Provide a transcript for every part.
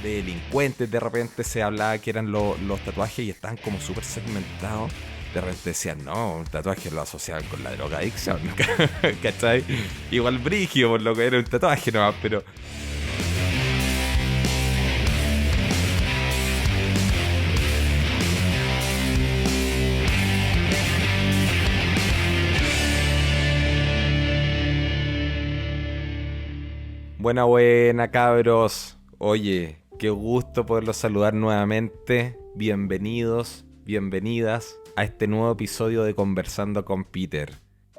de delincuentes, de repente se hablaba que eran los tatuajes y estaban como súper segmentados. De repente decían, no, un tatuaje lo asociaban con la drogadicción, ¿cachai? Igual brígido por lo que era un tatuaje nomás, pero... Buena, buena, cabros. Oye, qué gusto poderlos saludar nuevamente. Bienvenidos, bienvenidas a este nuevo episodio de Conversando con Peter.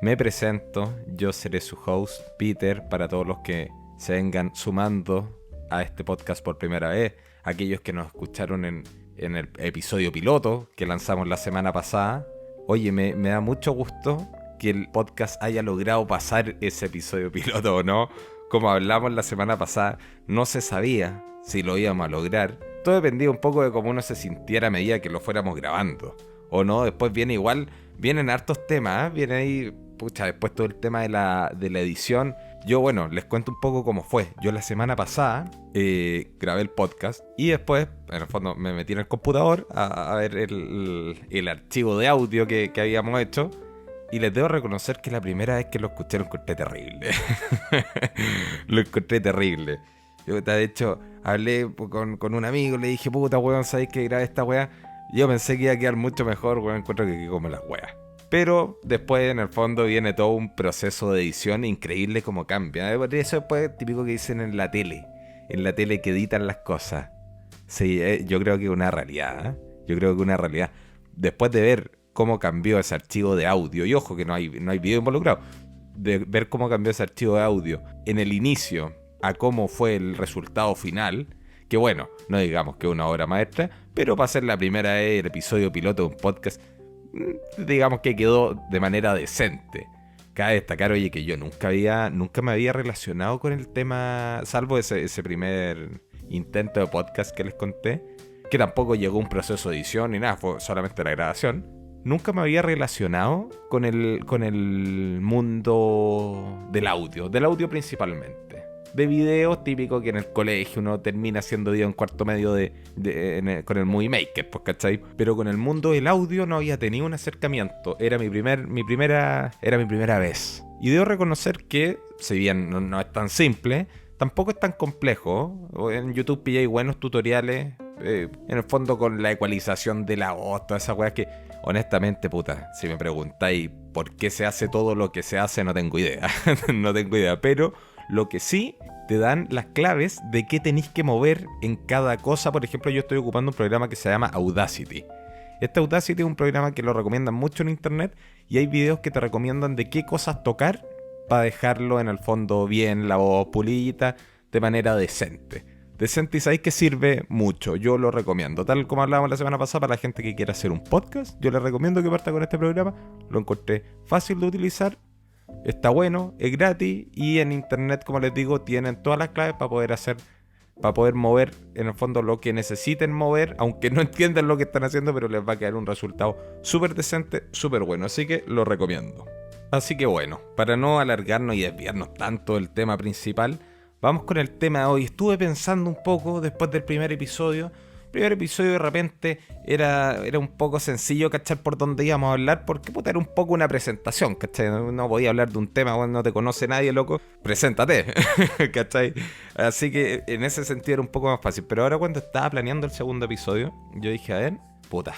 Me presento, yo seré su host, Peter, para todos los que se vengan sumando a este podcast por primera vez. Aquellos que nos escucharon en el episodio piloto que lanzamos la semana pasada. Oye, me da mucho gusto que el podcast haya logrado pasar ese episodio piloto o no. Como hablamos la semana pasada, no se sabía si lo íbamos a lograr. Todo dependía un poco de cómo uno se sintiera a medida que lo fuéramos grabando. O no, después vienen hartos temas, viene ahí, después todo el tema de la edición. Yo, bueno, les cuento un poco cómo fue. Yo la semana pasada grabé el podcast y después, en el fondo, me metí en el computador a ver el archivo de audio que habíamos hecho. Y les debo reconocer que la primera vez que lo escuché lo encontré terrible. Lo encontré terrible. Yo, de hecho, hablé con un amigo, le dije, puta, weón, ¿sabéis que grabé esta weá? Yo pensé que iba a quedar mucho mejor, weón, encuentro que como las weas. Pero después, en el fondo, viene todo un proceso de edición increíble como cambia. Eso es típico que dicen en la tele. En la tele que editan las cosas. Sí, yo creo que es una realidad, ¿eh? Yo creo que es una realidad. Después de ver cómo cambió ese archivo de audio, y ojo que no hay video involucrado, de ver cómo cambió ese archivo de audio en el inicio a cómo fue el resultado final, que bueno, no digamos que es una obra maestra, pero para ser la primera vez el episodio piloto de un podcast, digamos que quedó de manera decente. Cabe destacar, oye, que yo nunca me había relacionado con el tema, salvo ese primer intento de podcast que les conté, que tampoco llegó un proceso de edición ni nada, fue solamente la grabación. Nunca me había relacionado con el mundo del audio principalmente. De videos, típico que en el colegio uno termina haciendo video en cuarto medio con el Movie Maker, pues, ¿cachai? Pero con el mundo del audio no había tenido un acercamiento. Era mi primera vez. Y debo reconocer que, si bien no es tan simple, tampoco es tan complejo. En YouTube pillé buenos tutoriales, en el fondo con la ecualización de la voz, todas esas weas que... Honestamente, puta, si me preguntáis por qué se hace todo lo que se hace, no tengo idea. No tengo idea, pero lo que sí te dan las claves de qué tenéis que mover en cada cosa. Por ejemplo, yo estoy ocupando un programa que se llama Audacity. Este Audacity es un programa que lo recomiendan mucho en internet y hay videos que te recomiendan de qué cosas tocar para dejarlo en el fondo bien, la voz pulita, de manera decente. Decente, y sabéis que sirve mucho, yo lo recomiendo. Tal como hablábamos la semana pasada, para la gente que quiera hacer un podcast, yo les recomiendo que parta con este programa. Lo encontré fácil de utilizar, está bueno, es gratis y en internet, como les digo, tienen todas las claves para poder mover en el fondo lo que necesiten mover, aunque no entiendan lo que están haciendo, pero les va a quedar un resultado súper decente, súper bueno, así que lo recomiendo. Así que bueno, para no alargarnos y desviarnos tanto del tema principal, vamos con el tema de hoy. Estuve pensando un poco después del primer episodio. El primer episodio de repente era un poco sencillo, ¿cachai? Por dónde íbamos a hablar, porque puta, era un poco una presentación, ¿cachai? No podía hablar de un tema cuando no te conoce nadie, loco. Preséntate, ¿cachai? Así que en ese sentido era un poco más fácil. Pero ahora cuando estaba planeando el segundo episodio, yo dije, a ver, puta,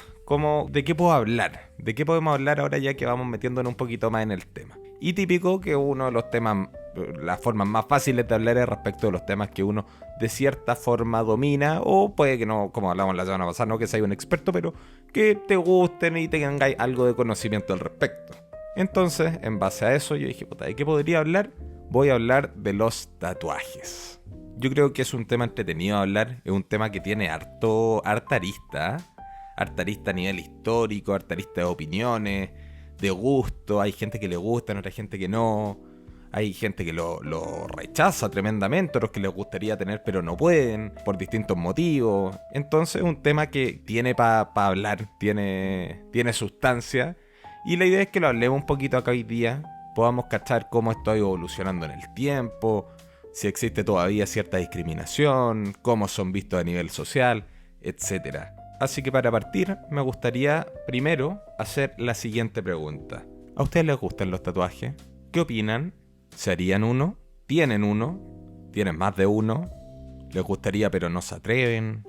¿de qué puedo hablar? ¿De qué podemos hablar ahora ya que vamos metiéndonos un poquito más en el tema? Y típico que uno de los temas, las formas más fáciles de hablar es respecto de los temas que uno de cierta forma domina, o puede que no, como hablamos la semana pasada, no que seas un experto, pero que te gusten y tengáis algo de conocimiento al respecto. Entonces, en base a eso, yo dije, puta, ¿de qué podría hablar? Voy a hablar de los tatuajes. Yo creo que es un tema entretenido a hablar, es un tema que tiene harta arista, harta arista a nivel histórico, harta arista de opiniones, de gusto. Hay gente que le gusta, otra gente que no. Hay gente que lo rechaza tremendamente, otros que les gustaría tener pero no pueden, por distintos motivos. Entonces es un tema que tiene para hablar, tiene sustancia. Y la idea es que lo hablemos un poquito acá hoy día, podamos cachar cómo esto ha ido evolucionando en el tiempo, si existe todavía cierta discriminación, cómo son vistos a nivel social, etcétera. Así que para partir, me gustaría primero hacer la siguiente pregunta. ¿A ustedes les gustan los tatuajes? ¿Qué opinan? ¿Se harían uno? ¿Tienen uno? ¿Tienen más de uno? ¿Les gustaría pero no se atreven?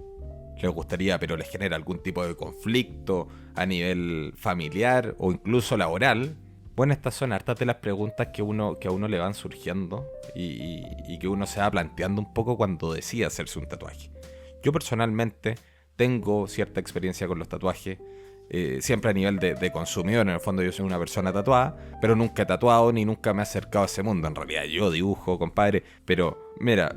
¿Les gustaría pero les genera algún tipo de conflicto a nivel familiar o incluso laboral? Bueno, estas son hartas de las preguntas que a uno le van surgiendo y que uno se va planteando un poco cuando decide hacerse un tatuaje. Yo personalmente tengo cierta experiencia con los tatuajes, siempre a nivel de consumidor. En el fondo yo soy una persona tatuada, pero nunca he tatuado ni nunca me he acercado a ese mundo. En realidad yo dibujo, compadre, pero mira,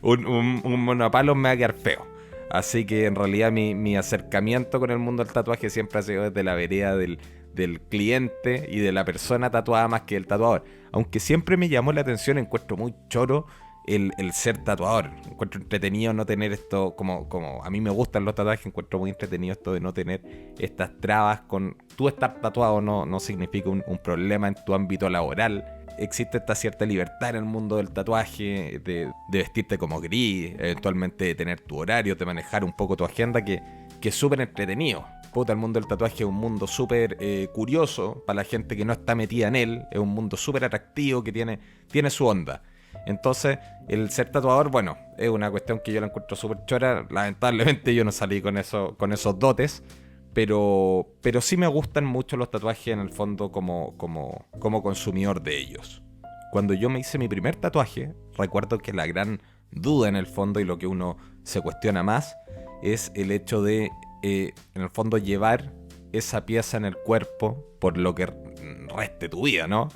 un monopalo me va a quedar feo. Así que en realidad mi acercamiento con el mundo del tatuaje siempre ha sido desde la vereda del cliente y de la persona tatuada más que del tatuador. Aunque siempre me llamó la atención, encuentro muy choro el ser tatuador. Encuentro entretenido no tener esto, como a mí me gustan los tatuajes, encuentro muy entretenido esto de no tener estas trabas con... Tú estar tatuado no significa un problema en tu ámbito laboral. Existe esta cierta libertad en el mundo del tatuaje, de vestirte como gris, eventualmente de tener tu horario, de manejar un poco tu agenda, que es súper entretenido. Puta, el mundo del tatuaje es un mundo súper curioso para la gente que no está metida en él. Es un mundo súper atractivo que tiene su onda. Entonces, el ser tatuador, bueno, es una cuestión que yo la encuentro súper chora. Lamentablemente yo no salí con esos dotes. Pero sí me gustan mucho los tatuajes en el fondo como consumidor de ellos. Cuando yo me hice mi primer tatuaje, recuerdo que la gran duda en el fondo y lo que uno se cuestiona más es el hecho de, en el fondo, llevar esa pieza en el cuerpo por lo que reste tu vida, ¿no?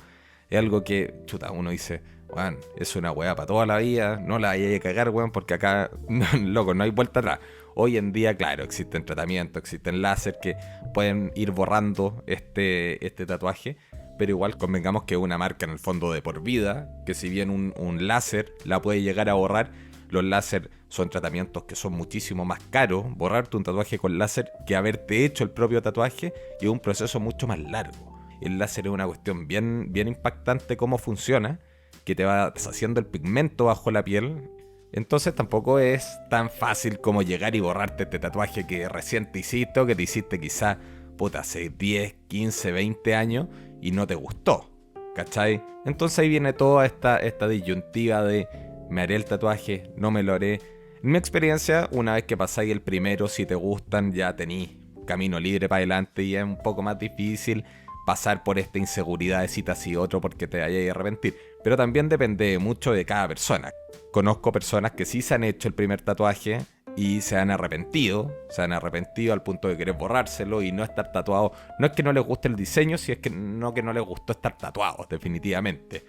Es algo que, chuta, uno dice, weón, es una weá para toda la vida, no la vayas a cagar, weón, porque acá, loco, no hay vuelta atrás. Hoy en día, claro, existen tratamientos, existen láser que pueden ir borrando este tatuaje, pero igual convengamos que es una marca en el fondo de por vida, que si bien un láser la puede llegar a borrar, los láser son tratamientos que son muchísimo más caros. Borrarte un tatuaje con láser que haberte hecho el propio tatuaje y es un proceso mucho más largo. El láser es una cuestión bien impactante cómo funciona, que te va deshaciendo el pigmento bajo la piel. Entonces tampoco es tan fácil como llegar y borrarte este tatuaje que recién te hiciste o que te hiciste quizá, puta, hace 10, 15, 20 años y no te gustó, ¿cachai? Entonces ahí viene toda esta disyuntiva de ¿me haré el tatuaje? ¿No me lo haré? En mi experiencia, una vez que pasáis el primero, si te gustan, ya tenís camino libre para adelante y es un poco más difícil pasar por esta inseguridad de si te has otro porque te vayas a arrepentir. Pero también depende mucho de cada persona. Conozco personas que sí se han hecho el primer tatuaje y se han arrepentido al punto de querer borrárselo y no estar tatuado. No es que no les guste el diseño, si es que no les gustó estar tatuados, definitivamente.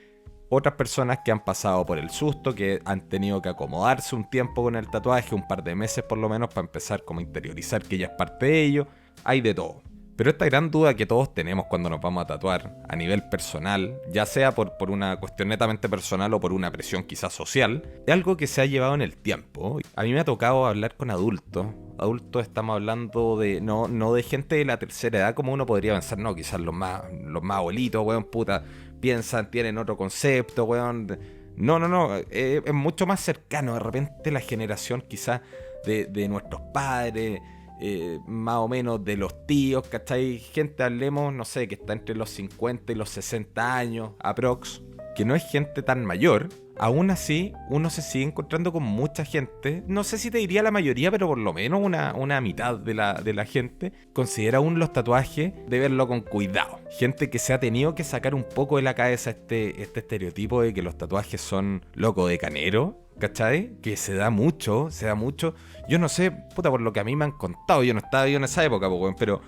Otras personas que han pasado por el susto, que han tenido que acomodarse un tiempo con el tatuaje, un par de meses por lo menos, para empezar como a interiorizar que ya es parte de ello. Hay de todo. Pero esta gran duda que todos tenemos cuando nos vamos a tatuar a nivel personal, ya sea por una cuestión netamente personal o por una presión quizás social, es algo que se ha llevado en el tiempo. A mí me ha tocado hablar con adultos. Adultos estamos hablando de no de gente de la tercera edad como uno podría pensar, no, quizás los más abuelitos, weón, puta, piensan, tienen otro concepto, weón. No, es mucho más cercano, de repente la generación quizás de nuestros padres, más o menos de los tíos, ¿cachai? Gente, hablemos, no sé, que está entre los 50 y los 60 años, aprox, que no es gente tan mayor. Aún así, uno se sigue encontrando con mucha gente, no sé si te diría la mayoría, pero por lo menos una mitad de la gente considera aún los tatuajes de verlo con cuidado. Gente que se ha tenido que sacar un poco de la cabeza este estereotipo de que los tatuajes son loco de canero, ¿cachai? Que se da mucho. Yo no sé, puta, por lo que a mí me han contado, yo no estaba yo en esa época, pero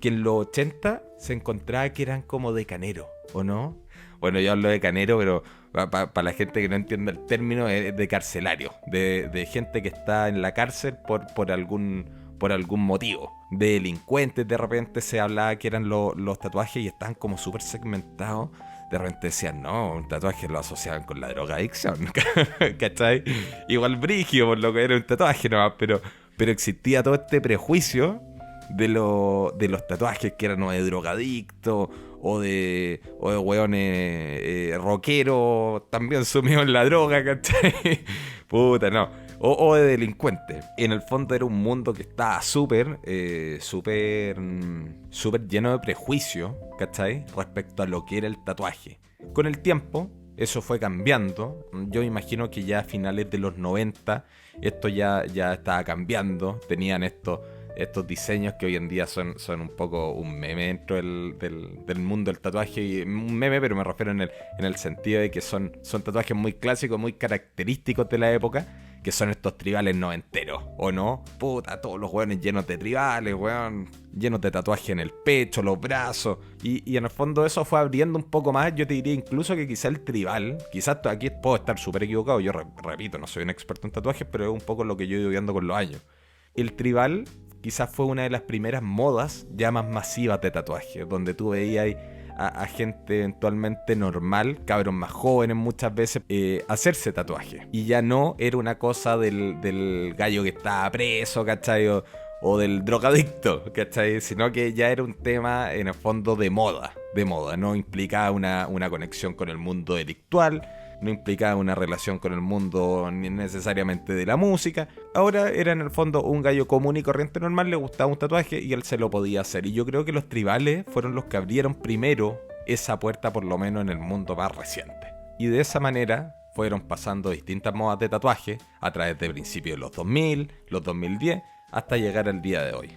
que en los 80 se encontraba que eran como de canero, ¿o no? Bueno, yo hablo de canero, pero para la gente que no entiende el término, es de carcelario, de gente que está en la cárcel por algún motivo. De delincuentes, de repente se hablaba que eran los tatuajes y estaban como súper segmentados. De repente decían, no, un tatuaje lo asociaban con la drogadicción, ¿cachai? Igual brígido por lo que era un tatuaje nomás, pero existía todo este prejuicio de los tatuajes que eran o de drogadicto o de weones rockeros también sumidos en la droga, ¿cachai? Puta, no. O de delincuentes. En el fondo era un mundo que estaba súper lleno de prejuicios, ¿cachai? Respecto a lo que era el tatuaje. Con el tiempo, eso fue cambiando. Yo imagino que ya a finales de los 90 esto ya estaba cambiando. Tenían estos diseños que hoy en día son un poco un meme dentro del mundo del tatuaje. Y un meme, pero me refiero en el sentido de que son tatuajes muy clásicos, muy característicos de la época, que son estos tribales noventeros, ¿o no? Puta, todos los weones llenos de tribales, weón, llenos de tatuajes en el pecho, los brazos, y en el fondo eso fue abriendo un poco más. Yo te diría incluso que quizá el tribal, quizás aquí puedo estar súper equivocado, yo repito, no soy un experto en tatuajes, pero es un poco lo que yo he ido viendo con los años. El tribal quizás fue una de las primeras modas ya más masivas de tatuaje, donde tú veías a gente eventualmente normal, cabros más jóvenes muchas veces, hacerse tatuaje. Y ya no era una cosa del gallo que estaba preso, ¿cachai? O del drogadicto, ¿cachai? Sino que ya era un tema en el fondo de moda, no implicaba una conexión con el mundo delictual, no implicaba una relación con el mundo ni necesariamente de la música. Ahora era en el fondo un gallo común y corriente normal, le gustaba un tatuaje y él se lo podía hacer. Y yo creo que los tribales fueron los que abrieron primero esa puerta, por lo menos en el mundo más reciente. Y de esa manera fueron pasando distintas modas de tatuaje a través de principios de los 2000, los 2010, hasta llegar al día de hoy.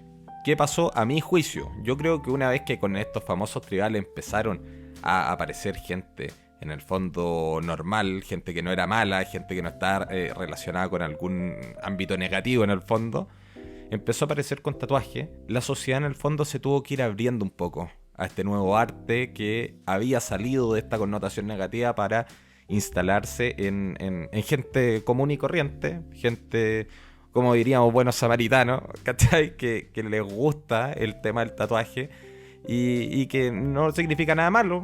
¿Qué pasó a mi juicio? Yo creo que una vez que con estos famosos tribales empezaron a aparecer gente en el fondo normal, gente que no era mala, gente que no estaba relacionada con algún ámbito negativo en el fondo, empezó a aparecer con tatuaje. La sociedad en el fondo se tuvo que ir abriendo un poco a este nuevo arte que había salido de esta connotación negativa para instalarse en gente común y corriente, gente, como diríamos, buenos samaritanos, ¿cachai? Que les gusta el tema del tatuaje. Y que no significa nada malo.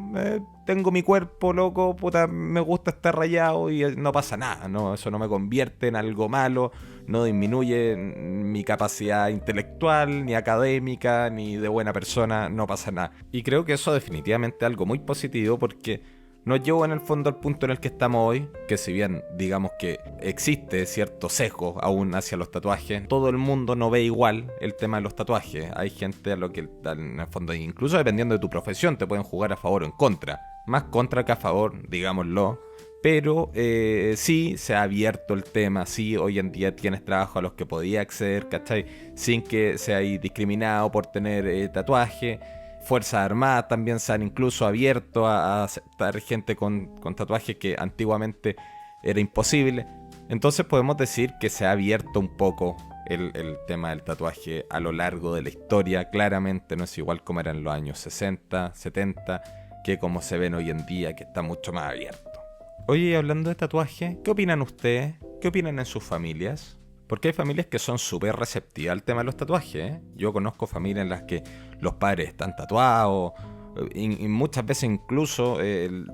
Tengo mi cuerpo, loco, puta, me gusta estar rayado y no pasa nada, ¿no? Eso no me convierte en algo malo, no disminuye mi capacidad intelectual, ni académica, ni de buena persona, no pasa nada. Y creo que eso definitivamente es algo muy positivo porque nos llevó en el fondo al punto en el que estamos hoy, que si bien digamos que existe cierto sesgo aún hacia los tatuajes, todo el mundo no ve igual el tema de los tatuajes. Hay gente a lo que en el fondo, incluso dependiendo de tu profesión, te pueden jugar a favor o en contra. Más contra que a favor, digámoslo. Pero sí se ha abierto el tema, sí hoy en día tienes trabajo a los que podías acceder, ¿cachai? Sin que seas discriminado por tener tatuaje. Fuerzas Armadas también se han incluso abierto a aceptar gente con tatuajes que antiguamente era imposible. Entonces podemos decir que se ha abierto un poco el tema del tatuaje a lo largo de la historia. Claramente no es igual como era en los años 60, 70, que como se ven hoy en día, que está mucho más abierto. Oye, hablando de tatuaje, ¿qué opinan ustedes? ¿Qué opinan en sus familias? Porque hay familias que son súper receptivas al tema de los tatuajes, ¿eh? Yo conozco familias en las que los padres están tatuados y muchas veces incluso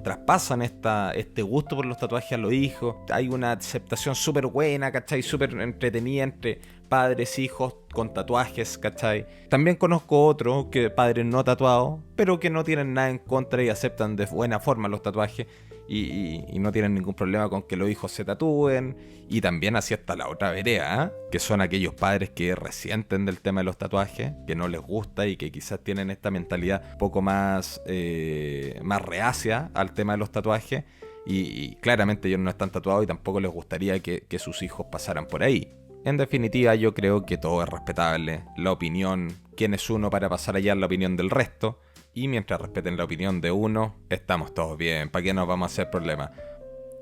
traspasan este gusto por los tatuajes a los hijos. Hay una aceptación súper buena, ¿cachai? Súper entretenida entre padres, hijos con tatuajes, ¿cachai? También conozco otros que padres no tatuados, pero que no tienen nada en contra y aceptan de buena forma los tatuajes. Y no tienen ningún problema con que los hijos se tatúen. Y también así está la otra vereda, ¿eh? Que son aquellos padres que resienten del tema de los tatuajes, que no les gusta y que quizás tienen esta mentalidad un poco más reacia al tema de los tatuajes. Y claramente ellos no están tatuados y tampoco les gustaría que sus hijos pasaran por ahí. En definitiva, yo creo que todo es respetable. La opinión, quién es uno para pasar allá la opinión del resto. Y mientras respeten la opinión de uno, estamos todos bien. ¿Para qué nos vamos a hacer problemas?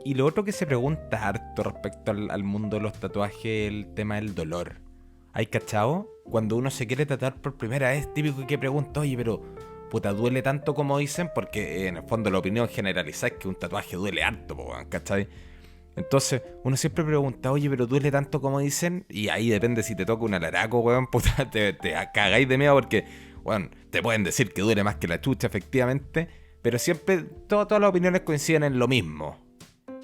Y lo otro que se pregunta harto respecto al mundo de los tatuajes es el tema del dolor. ¿Hay cachado? Cuando uno se quiere tatuar por primera vez, típico que pregunta, oye, pero puta, ¿duele tanto como dicen? Porque en el fondo la opinión generalizada es que un tatuaje duele harto, ¿cachai? Entonces, uno siempre pregunta, oye, pero ¿duele tanto como dicen? Y ahí depende si te toca un alaraco, weón, puta, te cagáis de miedo porque, weón, te pueden decir que duele más que la chucha, efectivamente, pero siempre, todas las opiniones coinciden en lo mismo.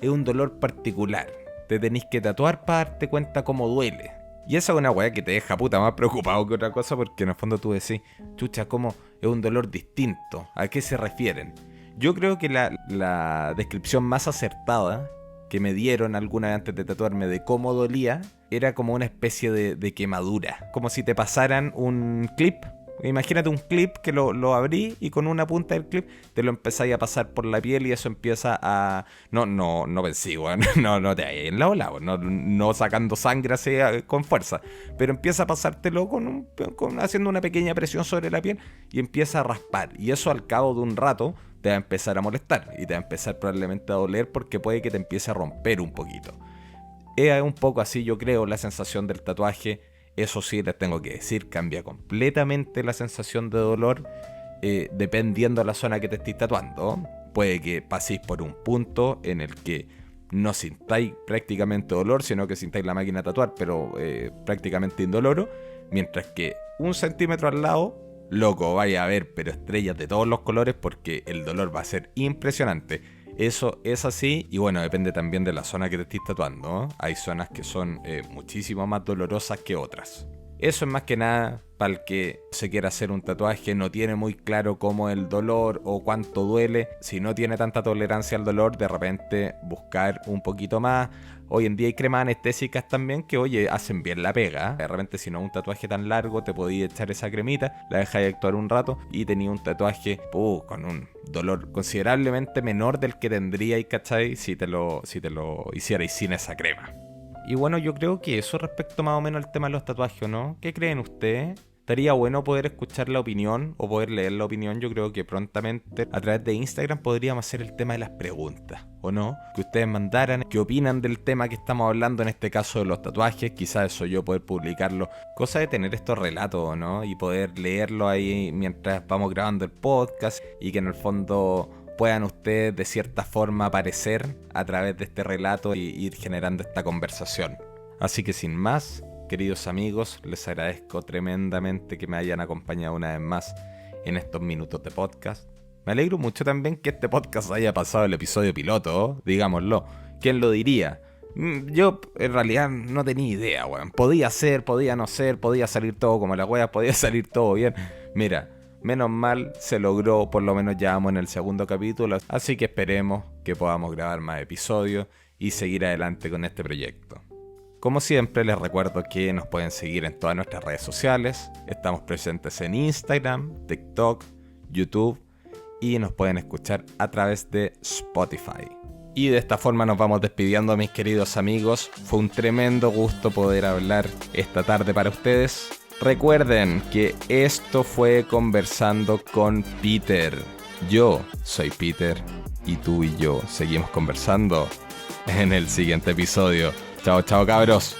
Es un dolor particular. Te tenés que tatuar para darte cuenta cómo duele. Y esa es una weá que te deja puta más preocupado que otra cosa, porque en el fondo tú decís, chucha, ¿cómo es un dolor distinto? ¿A qué se refieren? Yo creo que la descripción más acertada que me dieron alguna vez antes de tatuarme de cómo dolía era como una especie de quemadura. Como si te pasaran un clip. Imagínate un clip que lo abrí y con una punta del clip te lo empezáis a pasar por la piel y eso empieza a... No pensé, weón. No te hay en la ola, no sacando sangre así con fuerza. Pero empieza a pasártelo haciendo una pequeña presión sobre la piel y empieza a raspar. Y eso al cabo de un rato te va a empezar a molestar y te va a empezar probablemente a doler porque puede que te empiece a romper un poquito. Es un poco así, yo creo, la sensación del tatuaje. Eso sí, les tengo que decir, cambia completamente la sensación de dolor dependiendo de la zona que te estés tatuando. Puede que paséis por un punto en el que no sintáis prácticamente dolor, sino que sintáis la máquina a tatuar, pero prácticamente indoloro. Mientras que un centímetro al lado, loco, vaya a ver, pero estrellas de todos los colores porque el dolor va a ser impresionante. Eso es así y bueno, depende también de la zona que te estés tatuando, ¿no? Hay zonas que son muchísimo más dolorosas que otras. Eso es más que nada para el que se quiera hacer un tatuaje, no tiene muy claro cómo es el dolor o cuánto duele. Si no tiene tanta tolerancia al dolor, de repente buscar un poquito más. Hoy en día hay cremas anestésicas también que, oye, hacen bien la pega. De repente, si no es un tatuaje tan largo, te podías echar esa cremita, la dejáis actuar un rato y tenías un tatuaje con un dolor considerablemente menor del que tendríais, ¿cachai? Si te lo hicierais sin esa crema. Y bueno, yo creo que eso respecto más o menos al tema de los tatuajes, ¿no? ¿Qué creen ustedes? Estaría bueno poder escuchar la opinión o poder leer la opinión. Yo creo que prontamente a través de Instagram podríamos hacer el tema de las preguntas, ¿o no? Que ustedes mandaran qué opinan del tema que estamos hablando, en este caso de los tatuajes. Quizás eso yo poder publicarlo. Cosa de tener estos relatos, ¿no? Y poder leerlo ahí mientras vamos grabando el podcast y que en el fondo puedan ustedes de cierta forma aparecer a través de este relato y ir generando esta conversación. Así que sin más, queridos amigos, les agradezco tremendamente que me hayan acompañado una vez más en estos minutos de podcast. Me alegro mucho también que este podcast haya pasado el episodio piloto, digámoslo. ¿Quién lo diría? Yo en realidad no tenía idea, weón. Podía ser, podía no ser, podía salir todo como la wea, podía salir todo bien. Mira, menos mal se logró, por lo menos ya vamos en el segundo capítulo, así que esperemos que podamos grabar más episodios y seguir adelante con este proyecto. Como siempre les recuerdo que nos pueden seguir en todas nuestras redes sociales, estamos presentes en Instagram, TikTok, YouTube y nos pueden escuchar a través de Spotify. Y de esta forma nos vamos despidiendo, mis queridos amigos. Fue un tremendo gusto poder hablar esta tarde para ustedes. Recuerden que esto fue Conversando con Peter. Yo soy Peter y tú y yo seguimos conversando en el siguiente episodio. Chao, chao cabros.